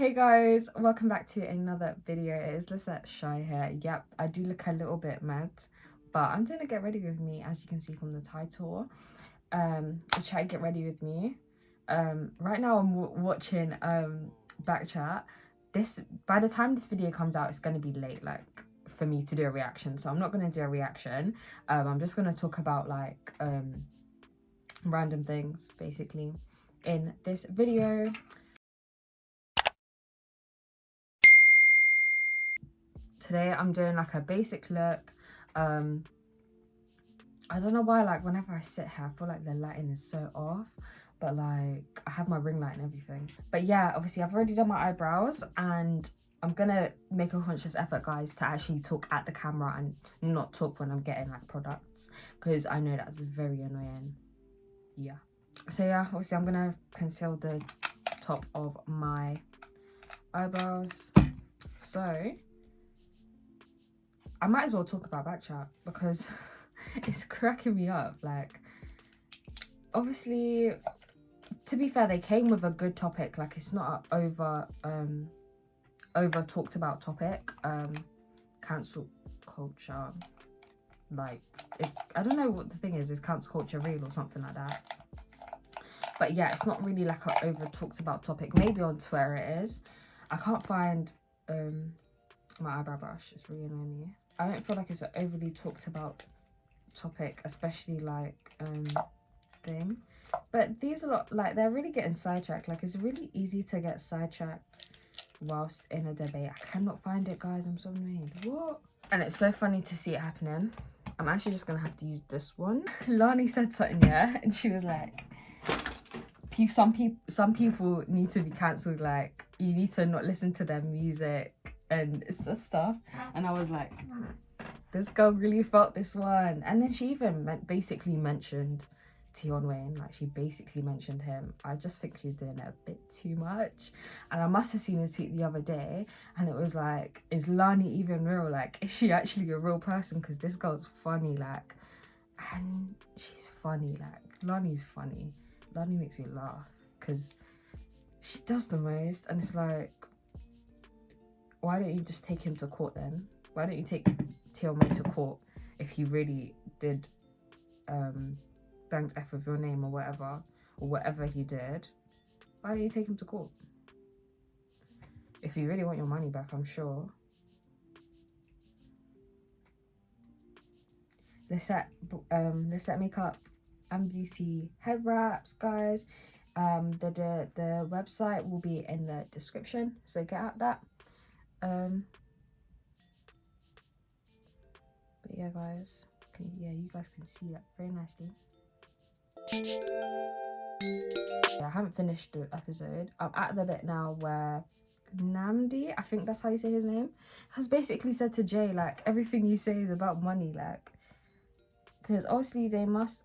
Hey guys, welcome back to another video. It is Lisette Shy here. Yep, I do look a little bit mad, but I'm doing a get ready with me, as you can see from the title. Chatty get ready with me. Right now I'm watching BKChat. By the time this video comes out, it's going to be late, like, for me to do a reaction, so I'm not going to do a reaction. I'm just going to talk about like random things basically in this video. Today I'm doing like a basic look. I don't know why, like, whenever I sit here I feel like the lighting is so off, but like I have my ring light and everything. But yeah, obviously I've already done my eyebrows, and I'm gonna make a conscious effort, guys, to actually talk at the camera and not talk when I'm getting like products, because I know that's very annoying. Yeah, so yeah, obviously I'm gonna conceal the top of my eyebrows, so I might as well talk about BKChat because it's cracking me up. Like, obviously, to be fair, they came with a good topic. Like, it's not an over talked about topic. Cancel culture. Like, it's, I don't know what the thing is cancel culture real or something like that. But yeah, it's not really like an over talked about topic. Maybe on Twitter it is. I can't find my eyebrow brush. It's really annoying me. I don't feel like it's an overly talked about topic, especially like thing. But these are like, they're really getting sidetracked. Like, it's really easy to get sidetracked whilst in a debate. I cannot find it, guys. I'm so annoyed. What? And it's so funny to see it happening. I'm actually just gonna have to use this one. Lani said something, yeah, and she was like, some people need to be cancelled. Like, you need to not listen to their music and stuff. And I was like, this girl really felt this one. And then she even basically mentioned Tion Wayne. Like, she basically mentioned him. I just think she's doing it a bit too much. And I must have seen a tweet the other day, and it was like, is Lani even real? Like, is she actually a real person? Because this girl's funny, like, and she's funny. Like, Lani's funny. Lani makes me laugh because she does the most. And it's like, why don't you just take him to court then? Why don't you take Tion Wayne to court if he really did banged F with your name or whatever he did? Why don't you take him to court? If you really want your money back, I'm sure. Lisette makeup and beauty head wraps, guys. The website will be in the description, so get out that. But yeah, guys, you guys can see that very nicely. Yeah, I haven't finished the episode. I'm at the bit now where Namdi, I think that's how you say his name, has basically said to Jay, like, everything you say is about money, like, because obviously they must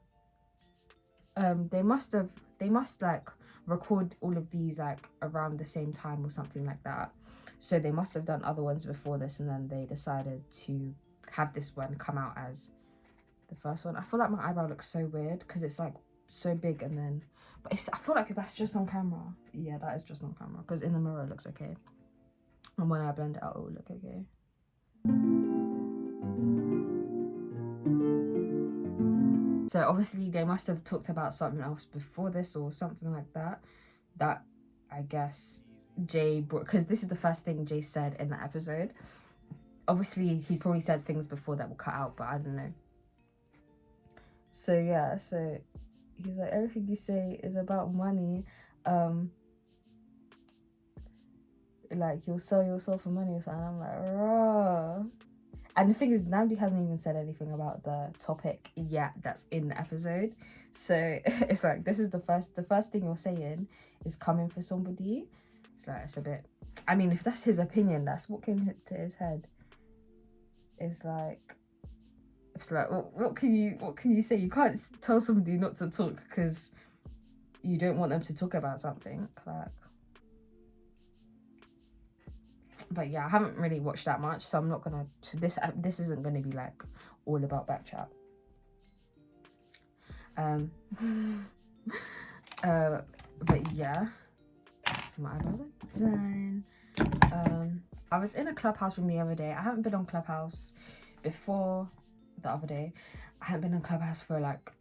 like record all of these like around the same time or something like that. So they must have done other ones before this, and then they decided to have this one come out as the first one. I feel like my eyebrow looks so weird because it's like so big, and then, but I feel like that's just on camera. Yeah, that is just on camera, because in the mirror it looks okay, and when I blend it out it will look okay. So obviously they must have talked about something else before this or something like that, that I guess Jay brought, because this is the first thing Jay said in the episode. Obviously he's probably said things before that will cut out, but I don't know. So yeah, so he's like, everything you say is about money. Like, you'll sell your soul for money or something. I'm like, raw. And the thing is, Namdi hasn't even said anything about the topic yet that's in the episode. So it's like, this is the first thing you're saying is coming for somebody. It's like, it's a bit, I mean, if that's his opinion, that's what came to his head. It's like what can you say? You can't tell somebody not to talk because you don't want them to talk about something, like. But yeah, I haven't really watched that much, so I'm not gonna, this isn't gonna be like all about BKChat. But yeah, so my eyebrows are done. I was in a Clubhouse room the other day. I haven't been on Clubhouse before the other day. I haven't been on Clubhouse for like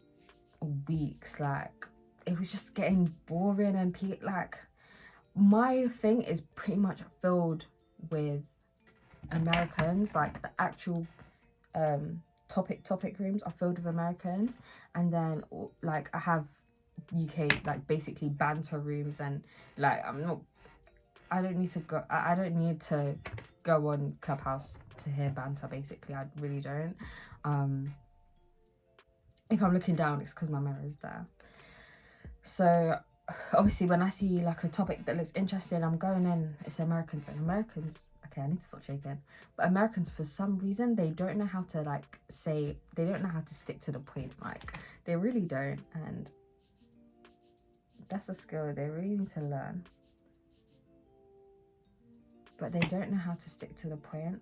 weeks. Like, it was just getting boring, and like, my thing is pretty much filled with Americans. Like, the actual topic rooms are filled with Americans, and then like I have UK, like, basically banter rooms, and like I don't need to go on Clubhouse to hear banter, basically. I really don't. If I'm looking down, it's because my mirror is there. So obviously when I see like a topic that looks interesting, I'm going in. It's Americans, and Americans, okay, I need to stop shaking, but Americans, for some reason, they don't know how to like say, they don't know how to stick to the point. Like, they really don't, and that's a skill they really need to learn, but they don't know how to stick to the point.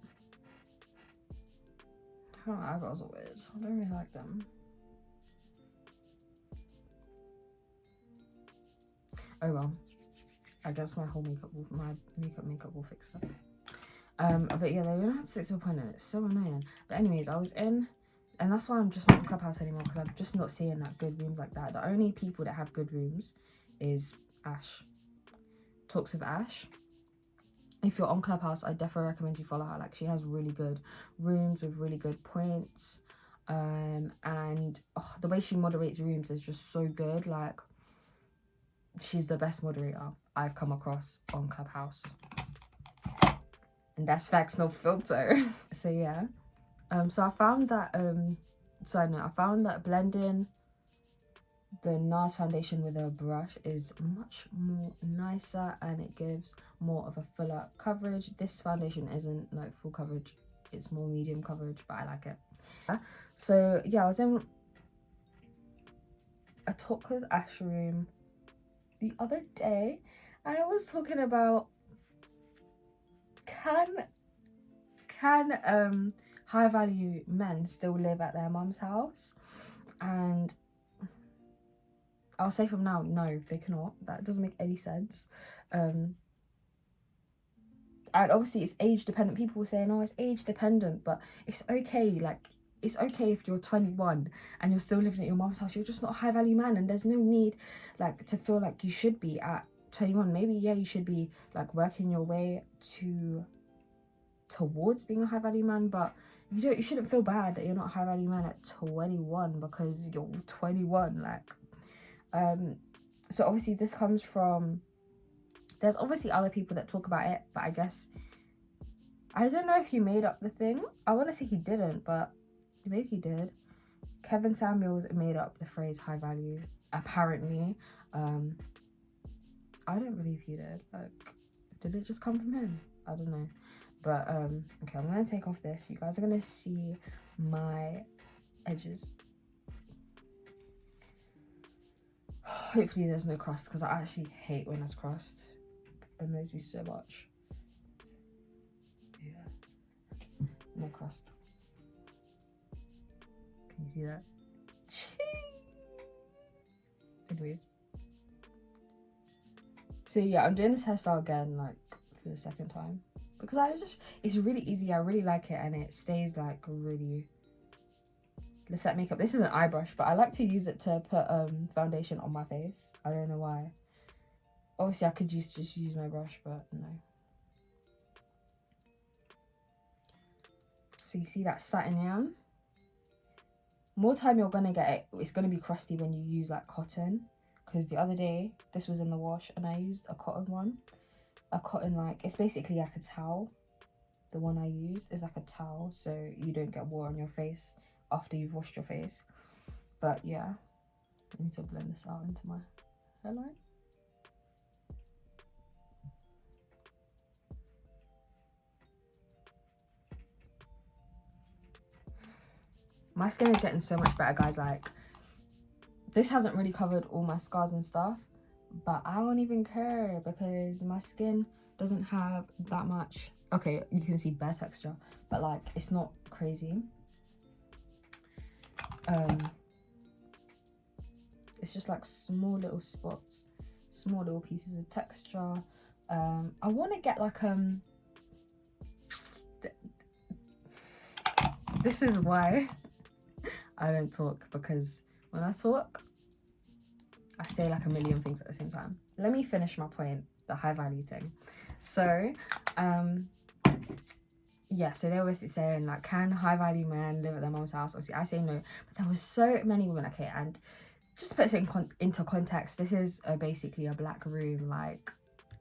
Oh, eyebrows are weird. I don't really like them. Oh well, I guess my makeup will fix that. But yeah, they don't have to stick to a point, and it's so annoying. But anyways, I was in, and that's why I'm just not in Clubhouse anymore, because I'm just not seeing that good rooms like that. The only people that have good rooms is Ash. Talks with Ash. If you're on Clubhouse, I definitely recommend you follow her. Like, she has really good rooms with really good points. And the way she moderates rooms is just so good. Like, she's the best moderator I've come across on Clubhouse. And that's facts, no filter. So yeah. So I found that I found that blending the NARS foundation with a brush is much more nicer, and it gives more of a fuller coverage. This foundation isn't like full coverage, it's more medium coverage, but I like it. So yeah, I was in a talk with Ash room the other day, and I was talking about can high value men still live at their mum's house? And I'll say from now, no, they cannot. That doesn't make any sense. And obviously it's age dependent. People were saying, oh, it's age dependent, but it's okay. Like, it's okay if you're 21 and you're still living at your mum's house. You're just not a high value man, and there's no need like to feel like you should be at 21. Maybe, yeah, you should be like working your way towards being a high value man, but you shouldn't feel bad that you're not a high value man at 21 because you're 21. Like, so obviously this comes from, there's obviously other people that talk about it, but I guess, I don't know if he made up the thing. I want to say he didn't, but maybe he did. Kevin Samuels made up the phrase high value, apparently. I don't believe he did. Like, did it just come from him? I don't know. But okay, I'm gonna take off this. You guys are gonna see my edges. Hopefully there's no crust, because I actually hate when it's crust. It annoys me so much. Yeah, no crust. Can you see that? Anyways, so yeah, I'm doing this hairstyle again, like for the second time, because it's really easy. I really like it, and it stays like really. Lisette makeup. This is an eye brush, but I like to use it to put foundation on my face. I don't know why. Obviously, I could just use my brush, but no. So you see that satin yarn? More time you're gonna get it. It's gonna be crusty when you use like cotton, because the other day this was in the wash and I used a cotton one. A cotton, like, it's basically like a towel. The one I used is like a towel, so you don't get water on your face after you've washed your face. But yeah, I need to blend this out into my hairline. My skin is getting so much better, guys. Like, this hasn't really covered all my scars and stuff, but I don't even care, because my skin doesn't have that much. Okay, you can see bare texture, but like, it's not crazy. It's just like small little spots, small little pieces of texture. I want to get like This is why I don't talk, because when I talk, I say like a million things at the same time. Let me finish my point, the high value thing. So, yeah, so they were basically saying like, can high value men live at their mom's house? Obviously, I say no, but there was so many women. Okay, and just to put it into context, this is basically a black room. Like,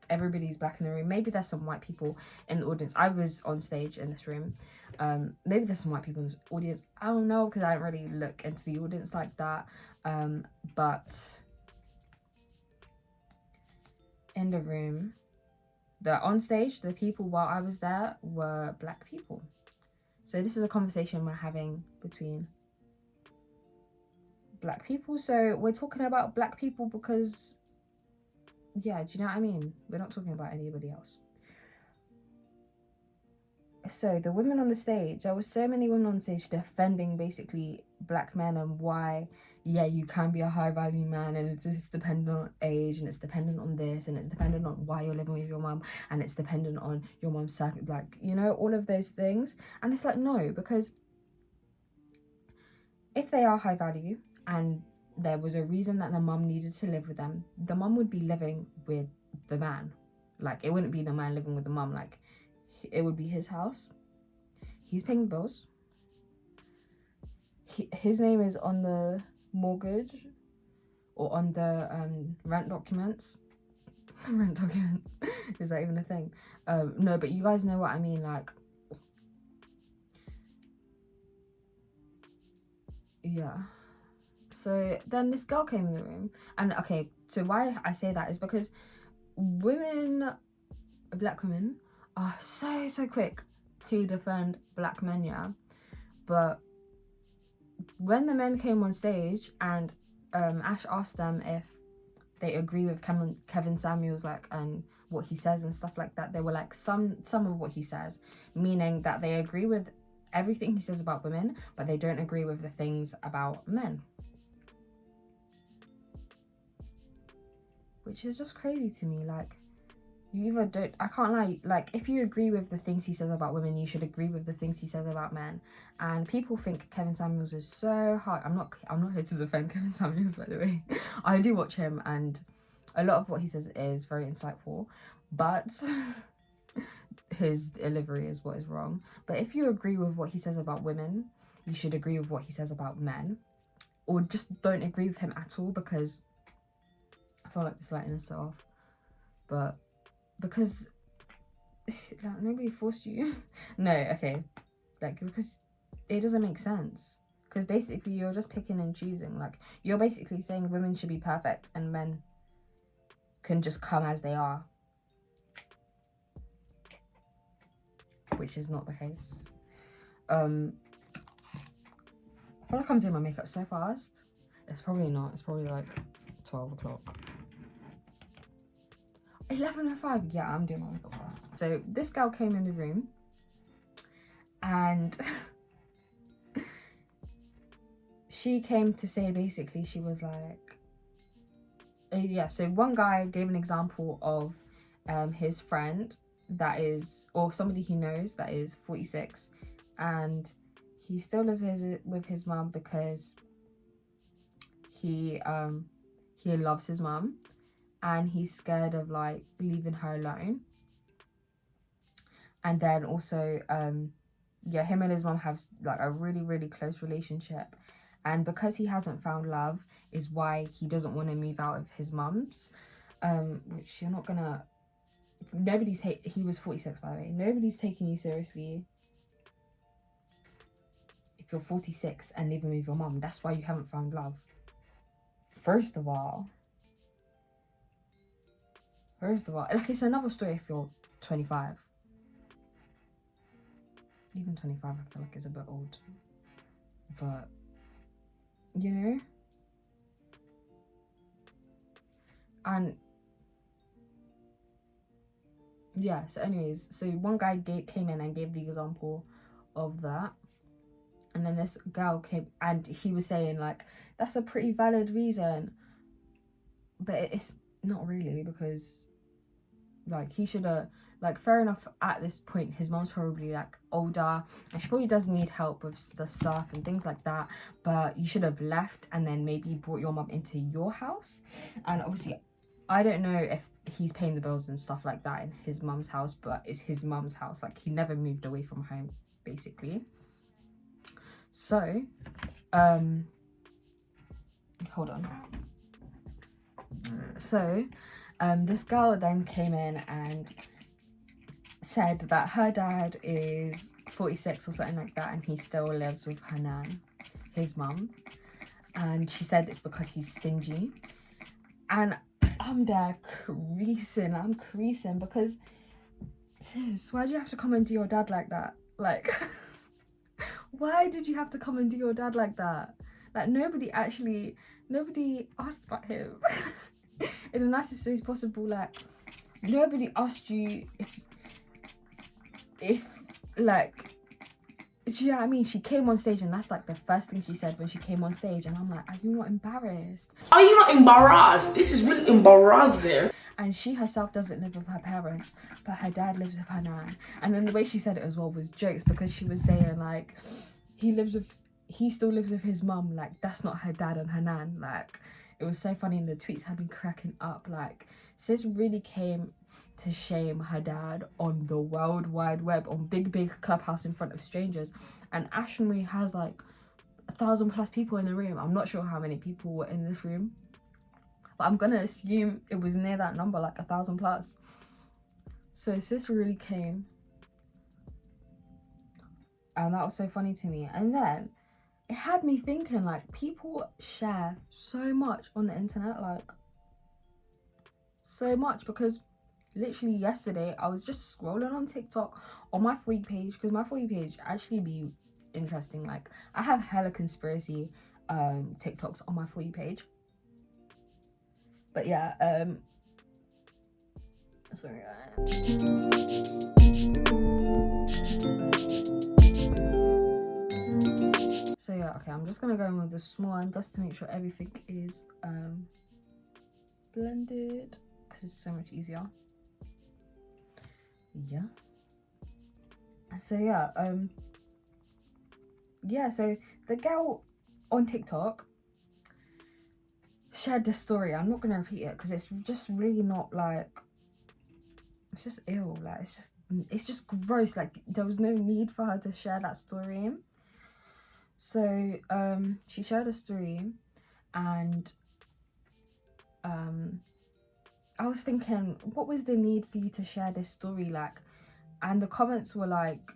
everybody's black in the room. Maybe there's some white people in the audience. I was on stage in this room. Maybe there's some white people in this audience. I don't know, because I don't really look into the audience like that. But in the room, on stage, the people while I was there were black people. So this is a conversation we're having between black people. So we're talking about black people because, yeah, do you know what I mean? We're not talking about anybody else. So the women on the stage, there were so many women on stage defending basically black men and why, yeah, you can be a high value man, and it's dependent on age, and it's dependent on this, and it's dependent on why you're living with your mum, and it's dependent on your mum's like, you know, all of those things. And it's like, no, because if they are high value and there was a reason that the mum needed to live with them, the mum would be living with the man. Like, it wouldn't be the man living with the mum. Like, it would be his house. He's paying bills. His name is on the mortgage or on the rent documents. Rent documents. Is that even a thing? No, but you guys know what I mean. Like, yeah. So then this girl came in the room, and okay, so why I say that is because black women are so quick to defend black men, yeah. But when the men came on stage and Ash asked them if they agree with Kevin Samuels, like, and what he says and stuff like that, they were like, some of what he says, meaning that they agree with everything he says about women, but they don't agree with the things about men. Which is just crazy to me. Like, you either don't, I can't lie, like, if you agree with the things he says about women, you should agree with the things he says about men. And people think Kevin Samuels is so hard. I'm not here to defend Kevin Samuels, by the way. I do watch him, and a lot of what he says is very insightful, but his delivery is what is wrong. But if you agree with what he says about women, you should agree with what he says about men, or just don't agree with him at all, because I feel like this lighting is so off. But because like, nobody forced you. No, okay, like, because it doesn't make sense, because basically you're just picking and choosing. Like, you're basically saying women should be perfect and men can just come as they are, which is not the case. I feel like I'm doing my makeup so fast. It's probably not. It's probably like 12 o'clock. 11:05. Yeah, I'm doing my makeup fast. So this girl came in the room, and she came to say, basically, she was like, yeah, so one guy gave an example of his friend that is, or somebody he knows that is 46, and he still lives with his mum because he loves his mum, and he's scared of like leaving her alone. And then also yeah, him and his mum have like a really close relationship, and because he hasn't found love is why he doesn't want to move out of his mum's, which you're not gonna, he was 46, by the way. Nobody's taking you seriously if you're 46 and living with your mum. That's why you haven't found love. First of all, like, it's another story if you're 25. Even 25, I feel like is a bit old. But, you know? And, yeah, so anyways, so one guy came in and gave the example of that. And then this girl came, and he was saying, like, that's a pretty valid reason. But it's not really, because, like, he should have Like, fair enough, at this point his mom's probably like older and she probably does need help with the stuff and things like that, but you should have left and then maybe brought your mom into your house. And obviously I don't know if he's paying the bills and stuff like that in his mum's house, but it's his mum's house. Like, he never moved away from home, basically. So hold on. So this girl then came in and said that her dad is 46 or something like that, and he still lives with her nan, his mum. And she said it's because he's stingy. And I'm there creasing. I'm creasing because, sis, why do you have to come and do your dad like that? Like, why did you have to come and do your dad like that? Like, nobody asked about him in the nicest ways possible. Like, nobody asked you if like, do you know what I mean? She came on stage and that's like the first thing she said when she came on stage, and I'm like, are you not embarrassed? Are you not embarrassed? This is really embarrassing. And she herself doesn't live with her parents, but her dad lives with her nan. And then the way she said it as well was jokes, because she was saying like, he still lives with his mum, like that's not her dad and her nan. Like, it was so funny, and the tweets had me cracking up. Like, sis really came to shame her dad on the World Wide Web, on big Clubhouse in front of strangers. And Ashtonbury has like 1,000+ people in the room. I'm not sure how many people were in this room, but I'm gonna assume it was near that number, like 1,000+. So sis really came, and that was so funny to me. And then it had me thinking, like, people share so much on the internet, like so much, because literally yesterday I was just scrolling on TikTok on my For You page, because my For You page actually be interesting. Like, I have hella conspiracy TikToks on my For You page. But yeah, sorry. So yeah, okay, I'm just gonna go in with the small one just to make sure everything is blended, because it's so much easier. Yeah. So yeah, so the girl on TikTok shared this story. I'm not gonna repeat it because it's just really not, like, it's just ill. Like, it's just gross. Like, there was no need for her to share that story. So she shared a story, and I was thinking, what was the need for you to share this story? Like, and the comments were like,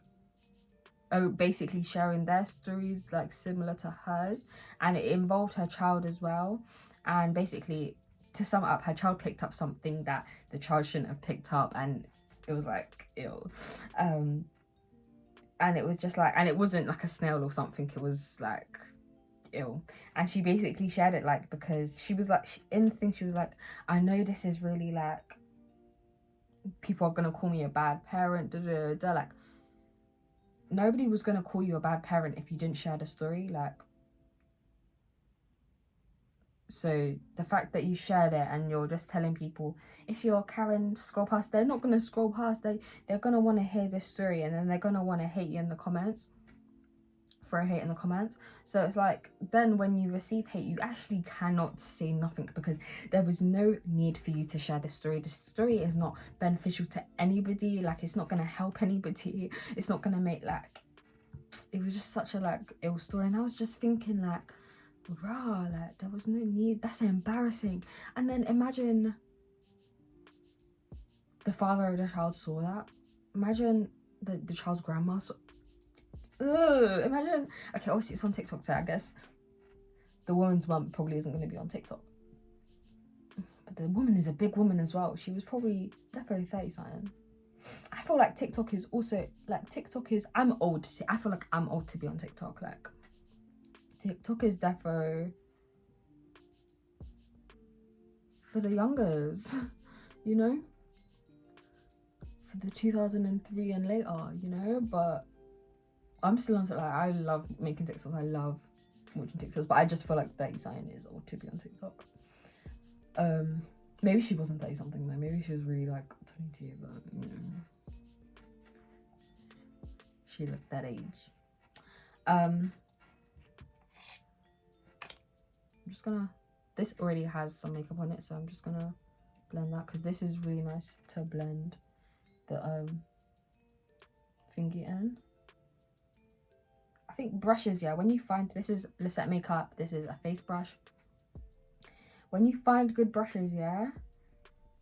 oh, basically sharing their stories like similar to hers, and it involved her child as well. And basically, to sum it up, her child picked up something that the child shouldn't have picked up, and it was like ill. And it was just like, and it wasn't like a snail or something, it was like ill. And she basically shared it, like, because she was like, in the thing she was like, I know this is really like, people are gonna call me a bad parent, like, nobody was gonna call you a bad parent if you didn't share the story. Like, so the fact that you shared it and you're just telling people, if you're Karen, scroll past, they're not gonna scroll past, they're gonna want to hear this story, and then they're gonna want to hate you in the comments for a hate in the comments. So it's like, then when you receive hate, you actually cannot say nothing, because there was no need for you to share this story. This story is not beneficial to anybody. Like, it's not gonna help anybody. It's not gonna make, like, it was just such a like ill story. And I was just thinking, like, rah, like, there was no need. That's embarrassing. And then imagine the father of the child saw that. Imagine the child's grandma saw. Ugh, imagine. Okay, obviously it's on TikTok, so I guess the woman's mum probably isn't going to be on TikTok, but the woman is a big woman as well. She was probably definitely 30 something. I feel like TikTok is also like, I'm old. I feel like I'm old to be on TikTok. Like, TikTok is defo for the youngers, you know, for the 2003 and later, you know. But I'm still on, like, I love making TikToks, I love watching TikToks, but I just feel like 30 something is old to be on TikTok. Maybe she wasn't 30 something though, maybe she was really like 22, but literally look that age. I'm just gonna, this already has some makeup on it, so I'm just gonna blend that, because this is really nice to blend the thingy in. I think brushes, yeah, when you find, this is Lisette Makeup, this is a face brush. When you find good brushes, yeah,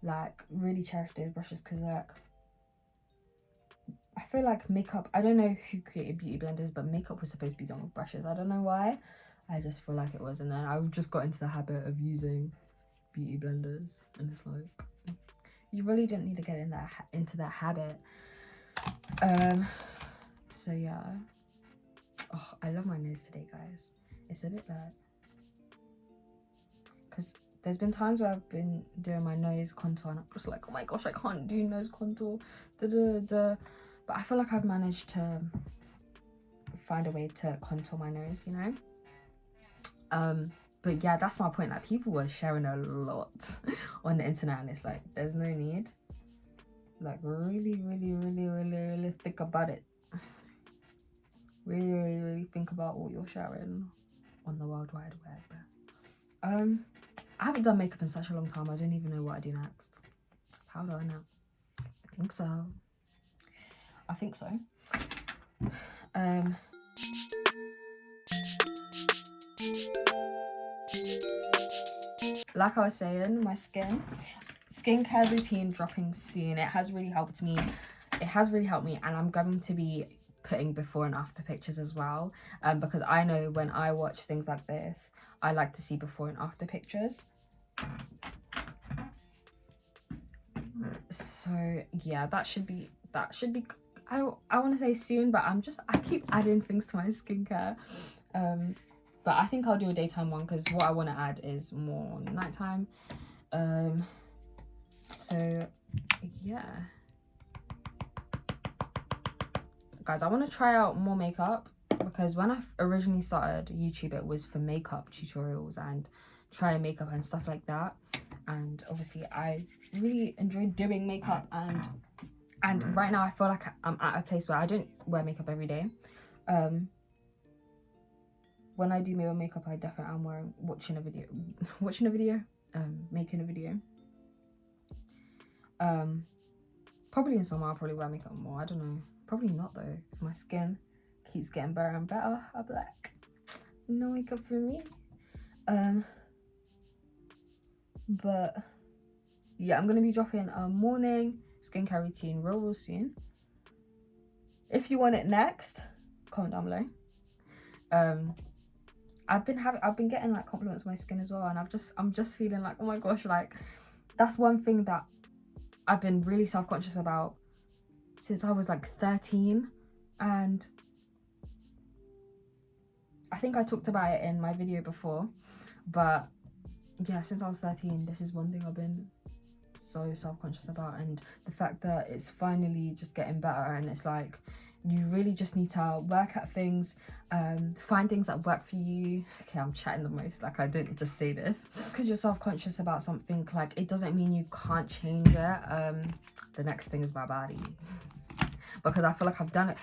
like really cherish those brushes, because like I feel like makeup, I don't know who created beauty blenders, but makeup was supposed to be done with brushes. I don't know why, I just feel like it was. And then I just got into the habit of using beauty blenders, and it's like, you really didn't need to get into that habit. So yeah, oh, I love my nose today, guys. It's a bit like, because there's been times where I've been doing my nose contour and I'm just like, oh my gosh, I can't do nose contour, but I feel like I've managed to find a way to contour my nose, you know. But yeah, that's my point. Like, people were sharing a lot on the internet, and it's like, there's no need. Like, really think about it. Really think about what you're sharing on the World Wide Web. I haven't done makeup in such a long time. I don't even know what I do next. How do I know? I think so. Like I was saying, my skincare routine dropping soon. It has really helped me. And I'm going to be putting before and after pictures as well, because I know when I watch things like this, I like to see before and after pictures. So yeah, that should be I want to say soon, but I keep adding things to my skincare. But I think I'll do a daytime one, because what I want to add is more nighttime. So yeah, guys, I want to try out more makeup, because when I originally started YouTube, it was for makeup tutorials and trying makeup and stuff like that. And obviously I really enjoyed doing makeup, and right now I feel like I'm at a place where I don't wear makeup every day. When I do my own makeup, I definitely am watching a video, making a video. Probably in summer I'll probably wear makeup more. I don't know. Probably not though. If my skin keeps getting better and better, I'll be like, no makeup for me. But yeah, I'm gonna be dropping a morning skincare routine real soon. If you want it next, comment down below. I've been getting like compliments on my skin as well, and I'm just feeling like, oh my gosh, like that's one thing that I've been really self-conscious about since I was like 13, and I think I talked about it in my video before, but yeah, since I was 13, this is one thing I've been so self-conscious about, and the fact that it's finally just getting better, and it's like, you really just need to work at things, find things that work for you. Okay, I'm chatting the most, like I didn't just say this. Because you're self-conscious about something, like it doesn't mean you can't change it. The next thing is my body. Because I feel like I've done it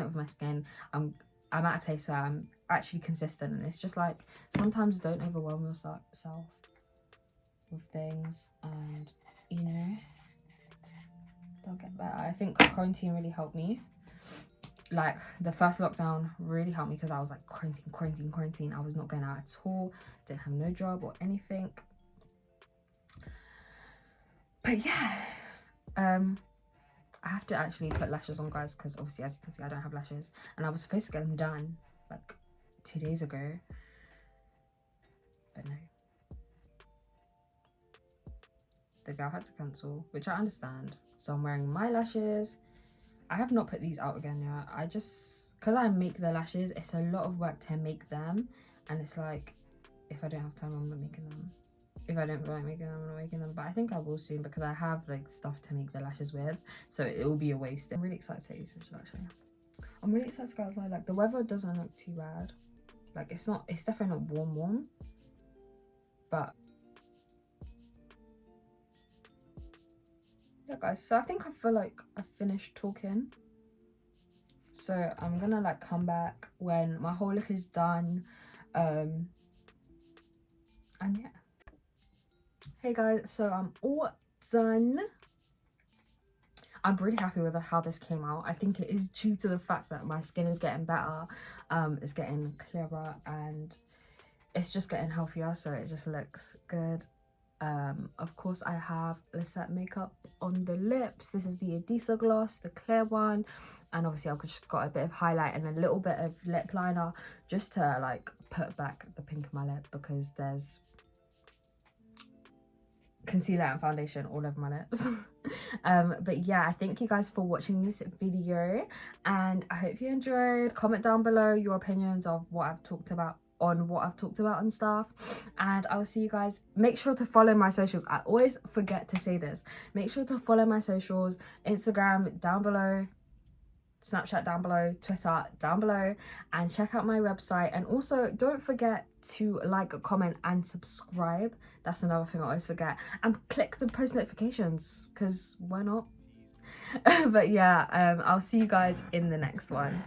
with my skin. I'm at a place where I'm actually consistent, and it's just like, sometimes don't overwhelm yourself with things, and you know, they'll get better. I think quarantine really helped me. Like the first lockdown really helped me, because I was like quarantine. I was not going out at all, didn't have no job or anything. But yeah, I have to actually put lashes on, guys, because obviously, as you can see, I don't have lashes, and I was supposed to get them done like 2 days ago, but no, the girl had to cancel, which I understand. So I'm wearing my lashes. I have not put these out again yet. I just, because I make the lashes, it's a lot of work to make them, and it's like, if I don't have time, I'm not making them. If I don't feel like making them, I'm not making them. But I think I will soon, because I have like stuff to make the lashes with, so it will be a waste. I'm really excited to take these pictures, actually. I'm really excited to go outside. Like the weather doesn't look too bad. Like it's definitely not warm, but yeah, guys, so I think I feel like I've finished talking. So I'm gonna like come back when my whole look is done. And yeah. Hey guys, so I'm all done. I'm really happy with how this came out. I think it is due to the fact that my skin is getting better, it's getting clearer, and it's just getting healthier, so it just looks good. Of course I have Lisette makeup on the lips. This is the Adisa gloss, the clear one, and obviously I've just got a bit of highlight and a little bit of lip liner just to like put back the pink of my lip, because there's concealer and foundation all over my lips. But yeah, I thank you guys for watching this video, and I hope you enjoyed. Comment down below your opinions of what I've talked about and stuff, and I'll see you guys. Make sure to follow my socials. I always forget to say this. Make sure to follow my socials: Instagram down below, Snapchat down below, Twitter down below, and check out my website. And also don't forget to like, comment and subscribe. That's another thing I always forget. And click the post notifications, because why not? But yeah, I'll see you guys in the next one.